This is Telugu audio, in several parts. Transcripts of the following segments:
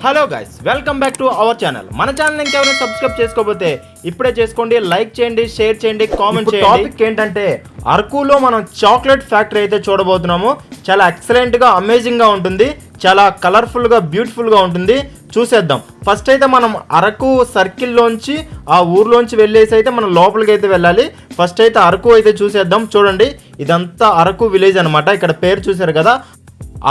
Hello guys, welcome back to our channel. మన ఛానల్ ఇంకెవరైనా సబ్స్క్రైబ్ చేసుకోకపోతే ఇప్పుడే చేసుకోండి, లైక్ చేయండి, షేర్ చేయండి, కామెంట్ చేయండి. టాపిక్ ఏంటంటే అరకులో మనం చాక్లెట్ ఫ్యాక్టరీ అయితే చూడబోతున్నాము. చాలా ఎక్సలెంట్ గా, అమేజింగ్ గా ఉంటుంది, చాలా కలర్ఫుల్ గా, బ్యూటిఫుల్ గా ఉంటుంది. చూసేద్దాం. ఫస్ట్ అయితే మనం అరకు సర్కిల్లోంచి ఆ ఊర్లోంచి వెళ్ళేసి అయితే మనం లోపలికి అయితే వెళ్ళాలి. ఫస్ట్ అయితే అరకు అయితే చూసేద్దాం. చూడండి, ఇదంతా అరకు విలేజ్ అనమాట. ఇక్కడ పేరు చూసారు కదా,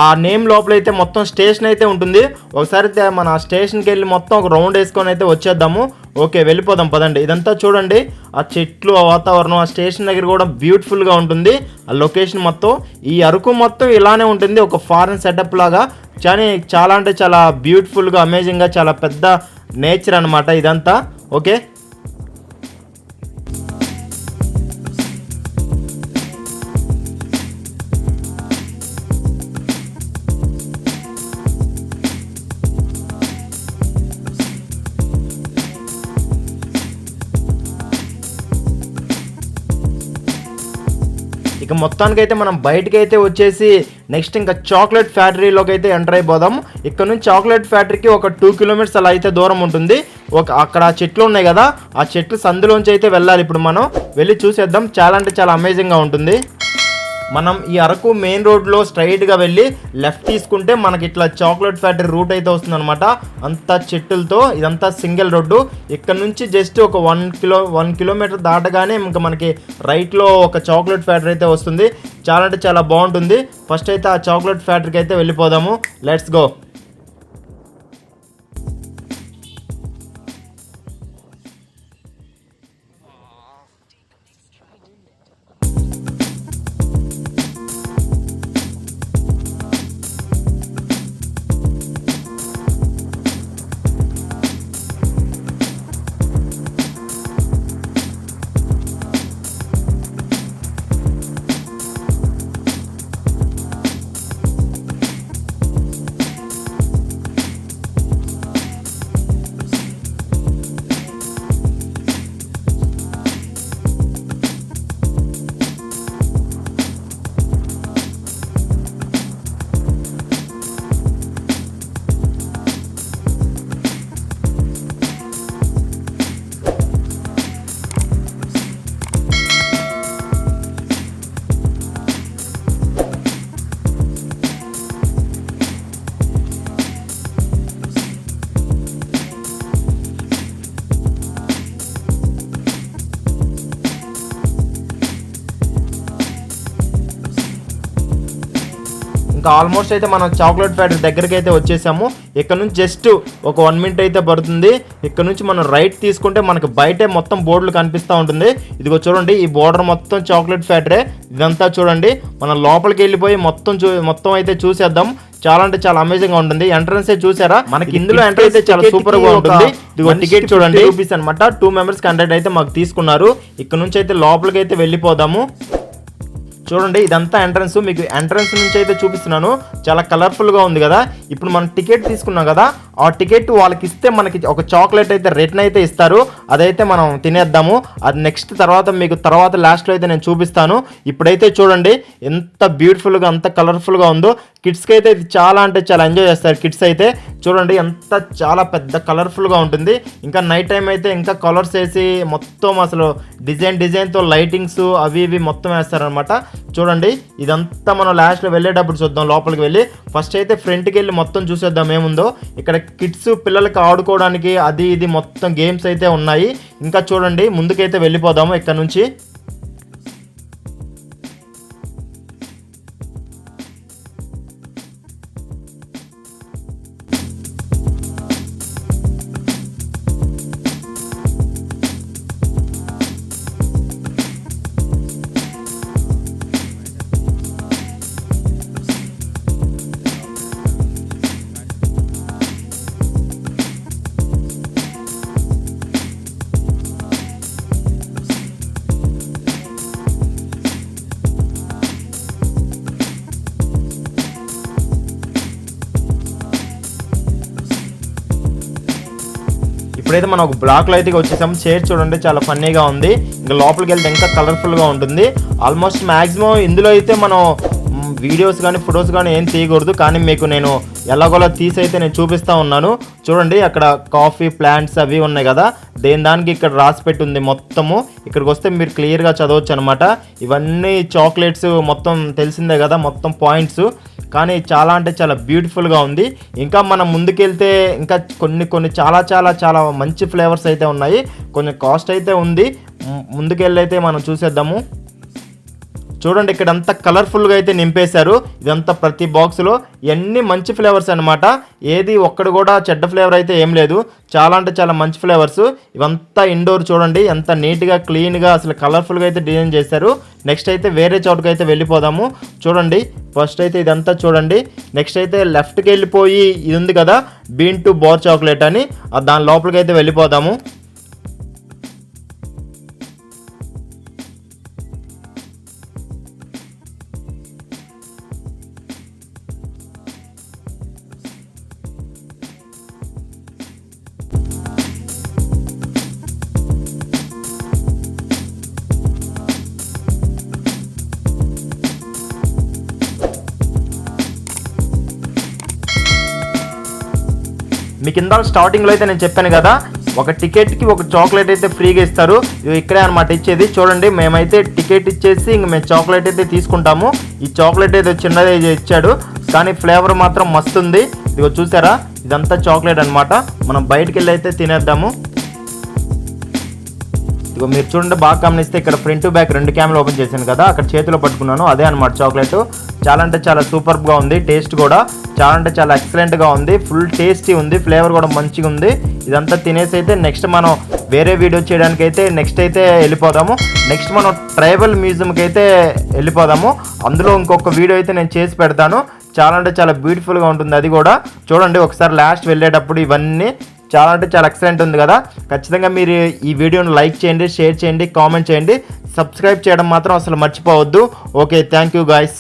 ఆ నేమ్ లోపల అయితే మొత్తం స్టేషన్ అయితే ఉంటుంది. ఒకసారి అయితే మన స్టేషన్కి వెళ్ళి మొత్తం ఒక రౌండ్ వేసుకొని అయితే వచ్చేద్దాము. ఓకే, వెళ్ళిపోదాం పదండి. ఇదంతా చూడండి, ఆ చెట్లు, ఆ వాతావరణం, ఆ స్టేషన్ దగ్గర కూడా బ్యూటిఫుల్గా ఉంటుంది. ఆ లొకేషన్ మొత్తం, ఈ అరకు మొత్తం ఇలానే ఉంటుంది, ఒక ఫారెన్ సెటప్ లాగా. కానీ చాలా అంటే చాలా బ్యూటిఫుల్గా, అమేజింగ్గా, చాలా పెద్ద నేచర్ అనమాట ఇదంతా. ఓకే, ఇక మొత్తానికైతే మనం బయటకి అయితే వచ్చేసి నెక్స్ట్ ఇంకా చాక్లెట్ ఫ్యాక్టరీలోకి అయితే ఎంటర్ అయిపోదాం. ఇక్కడ నుంచి చాక్లెట్ ఫ్యాక్టరీకి ఒక 2 కిలోమీటర్స్ అలా అయితే దూరం ఉంటుంది. అక్కడ చెట్లు ఉన్నాయి కదా, ఆ చెట్లు సందులోంచి అయితే వెళ్ళాలి. ఇప్పుడు మనం వెళ్ళి చూసేద్దాం. చాలా అంటే చాలా అమేజింగ్గా ఉంటుంది. మనం ఈ అరకు మెయిన్ రోడ్లో స్ట్రైట్గా వెళ్ళి లెఫ్ట్ తీసుకుంటే మనకి ఇట్లా చాక్లెట్ ఫ్యాక్టరీ రూట్ అయితే వస్తుంది అనమాట. అంతా చెట్టులతో, ఇదంతా సింగిల్ రోడ్డు. ఇక్కడ నుంచి జస్ట్ ఒక 1 కిలోమీటర్ దాటగానే ఇంకా మనకి రైట్లో ఒక చాక్లెట్ ఫ్యాక్టరీ అయితే వస్తుంది. చాలా అంటే చాలా బాగుంటుంది. ఫస్ట్ అయితే ఆ చాక్లెట్ ఫ్యాక్టరీకి అయితే వెళ్ళిపోదాము. Let's go. ఇంకా ఆల్మోస్ట్ అయితే మనం చాక్లెట్ ఫ్యాక్టరీ దగ్గరికి అయితే వచ్చేసాము. ఇక్కడ నుంచి జస్ట్ ఒక 1 మినిట్ అయితే పడుతుంది. ఇక్కడ నుంచి మనం రైట్ తీసుకుంటే మనకు బయటే మొత్తం బోర్డులు కనిపిస్తూ ఉంటుంది. ఇదిగో చూడండి, ఈ బోర్డర్ మొత్తం చాక్లెట్ ఫ్యాక్టరీ. ఇదంతా చూడండి, మనం లోపలికి వెళ్ళిపోయి మొత్తం అయితే చూసేద్దాం. చాలా అంటే చాలా అమేజింగ్ గా ఉంటుంది. ఎంట్రన్స్ చూసారా, మనకి ఇందులో ఎంట్రీ అయితే చాలా సూపర్ గా ఉంటుంది. ఇదిగో టికెట్ చూడండి, రూపీస్ అనమాట. 2 మెంబర్స్ 100 అయితే మాకు తీసుకున్నారు. ఇక్కడ నుంచి అయితే లోపలికి అయితే వెళ్ళిపోదాము. చూడండి, ఇదంతా ఎంట్రన్స్. మీకు ఎంట్రన్స్ నుంచి అయితే చూపిస్తున్నాను. చాలా కలర్ఫుల్గా ఉంది కదా. ఇప్పుడు మనం టికెట్ తీసుకున్నాం కదా, ఆ టికెట్ వాళ్ళకి ఇస్తే మనకి ఒక చాక్లెట్ అయితే రిటర్న్ అయితే ఇస్తారు. అదైతే మనం తినేద్దాము. అది నెక్స్ట్ తర్వాత లాస్ట్లో అయితే నేను చూపిస్తాను. ఇప్పుడైతే చూడండి ఎంత బ్యూటిఫుల్గా, అంత కలర్ఫుల్గా ఉందో. కిడ్స్కి అయితే ఇది చాలా అంటే చాలా ఎంజాయ్ చేస్తారు. కిడ్స్ అయితే చూడండి, ఎంత చాలా పెద్ద కలర్ఫుల్గా ఉంటుంది. ఇంకా నైట్ టైం అయితే ఇంకా కలర్స్ వేసి మొత్తం అసలు డిజైన్తో లైటింగ్స్ అవి ఇవి మొత్తం వేస్తారనమాట. చూడండి, ఇదంతా మనం లాస్ట్లో వెళ్ళేటప్పుడు చూద్దాం. లోపలికి వెళ్ళి ఫస్ట్ అయితే ఫ్రంట్కి వెళ్ళి మొత్తం చూసేద్దాం ఏముందో. ఇక్కడ కిడ్స్ పిల్లలకి ఆడుకోవడానికి అది ఇది మొత్తం గేమ్స్ అయితే ఉన్నాయి. ఇంకా చూడండి, ముందుకైతే వెళ్ళిపోదాము ఇక్కడ నుంచి. ఇప్పుడైతే మనం ఒక బ్లాక్లో అయితే వచ్చేసాం. చైర్ చూడండి చాలా ఫన్నీగా ఉంది. ఇంకా లోపలికి వెళ్తే ఇంకా కలర్ఫుల్గా ఉంటుంది. ఆల్మోస్ట్ మ్యాక్సిమం ఇందులో అయితే మనం వీడియోస్ కానీ ఫొటోస్ కానీ ఏం తీయకూడదు, కానీ మీకు నేను ఎలాగోలా తీసి అయితే నేను చూపిస్తూ ఉన్నాను. చూడండి అక్కడ కాఫీ ప్లాంట్స్ అవి ఉన్నాయి కదా, దానికి ఇక్కడ రాసి పెట్టి ఉంది మొత్తము. ఇక్కడికి వస్తే మీరు క్లియర్గా చదవచ్చు అనమాట. ఇవన్నీ చాక్లెట్స్ మొత్తం తెలిసిందే కదా, మొత్తం పాయింట్స్. కానీ చాలా అంటే చాలా బ్యూటిఫుల్గా ఉంది. ఇంకా మనం ముందుకెళ్తే ఇంకా కొన్ని చాలా చాలా చాలా మంచి ఫ్లేవర్స్ అయితే ఉన్నాయి. కొంచెం కాస్ట్ అయితే ఉంది. ముందుకెళ్ళి అయితే మనం చూసేద్దాము. చూడండి ఇక్కడ అంతా కలర్ఫుల్గా అయితే నింపేశారు. ఇదంతా ప్రతి బాక్స్లో ఎన్ని మంచి ఫ్లేవర్స్ అనమాట. ఏది ఒక్కడు కూడా చెడ్డ ఫ్లేవర్ అయితే ఏం లేదు. చాలా అంటే చాలా మంచి ఫ్లేవర్స్. ఇవంతా ఇండోర్ చూడండి ఎంత నీట్గా క్లీన్గా అసలు కలర్ఫుల్గా అయితే డిజైన్ చేశారు. నెక్స్ట్ అయితే వేరే చోటుకు అయితే వెళ్ళిపోదాము. చూడండి ఫస్ట్ అయితే ఇదంతా చూడండి. నెక్స్ట్ అయితే లెఫ్ట్కి వెళ్ళిపోయి ఇది ఉంది కదా బీన్ టు బార్ చాక్లెట్ అని, దాని లోపలికి అయితే వెళ్ళిపోదాము. మీ కింద స్టార్టింగ్లో అయితే నేను చెప్పాను కదా, ఒక టికెట్కి ఒక చాక్లెట్ అయితే ఫ్రీగా ఇస్తారు. ఇది ఇక్కడే అనమాట ఇచ్చేది. చూడండి మేమైతే టికెట్ ఇచ్చేసి ఇంక మేము చాక్లెట్ అయితే తీసుకుంటాము. ఈ చాక్లెట్ అయితే చిన్నది ఇచ్చాడు, కానీ ఫ్లేవర్ మాత్రం మస్తు ఉంది. ఇదిగో చూసారా, ఇదంతా చాక్లెట్ అనమాట. మనం బయటికి వెళ్ళి అయితే తినేద్దాము. ఇదిగో మీరు చూడండి బాగా గమనిస్తే ఇక్కడ ఫ్రంట్ టు బ్యాక్ 2 క్యామ్లు ఓపెన్ చేశాను కదా, అక్కడ చేతిలో పట్టుకున్నాను, అదే అనమాట చాక్లెట్. చాలా అంటే చాలా సూపర్గా ఉంది. టేస్ట్ కూడా చాలా అంటే చాలా ఎక్సలెంట్గా ఉంది. ఫుల్ టేస్టీ ఉంది, ఫ్లేవర్ కూడా మంచిగా ఉంది. ఇదంతా తినేసి అయితే నెక్స్ట్ మనం వేరే వీడియో చేయడానికి అయితే నెక్స్ట్ అయితే వెళ్ళిపోదాము. నెక్స్ట్ మనం ట్రైబల్ మ్యూజియంకి అయితే వెళ్ళిపోదాము. అందులో ఇంకొక వీడియో అయితే నేను చేసి పెడతాను. చాలా అంటే చాలా బ్యూటిఫుల్గా ఉంటుంది అది కూడా. చూడండి ఒకసారి లాస్ట్ వెళ్ళేటప్పుడు ఇవన్నీ చాలా అంటే చాలా ఎక్సలెంట్ ఉంది కదా. ఖచ్చితంగా మీరు ఈ వీడియోని లైక్ చేయండి, షేర్ చేయండి, కామెంట్ చేయండి, సబ్స్క్రైబ్ చేయడం మాత్రం అసలు మర్చిపోవద్దు. Okay, thank you guys.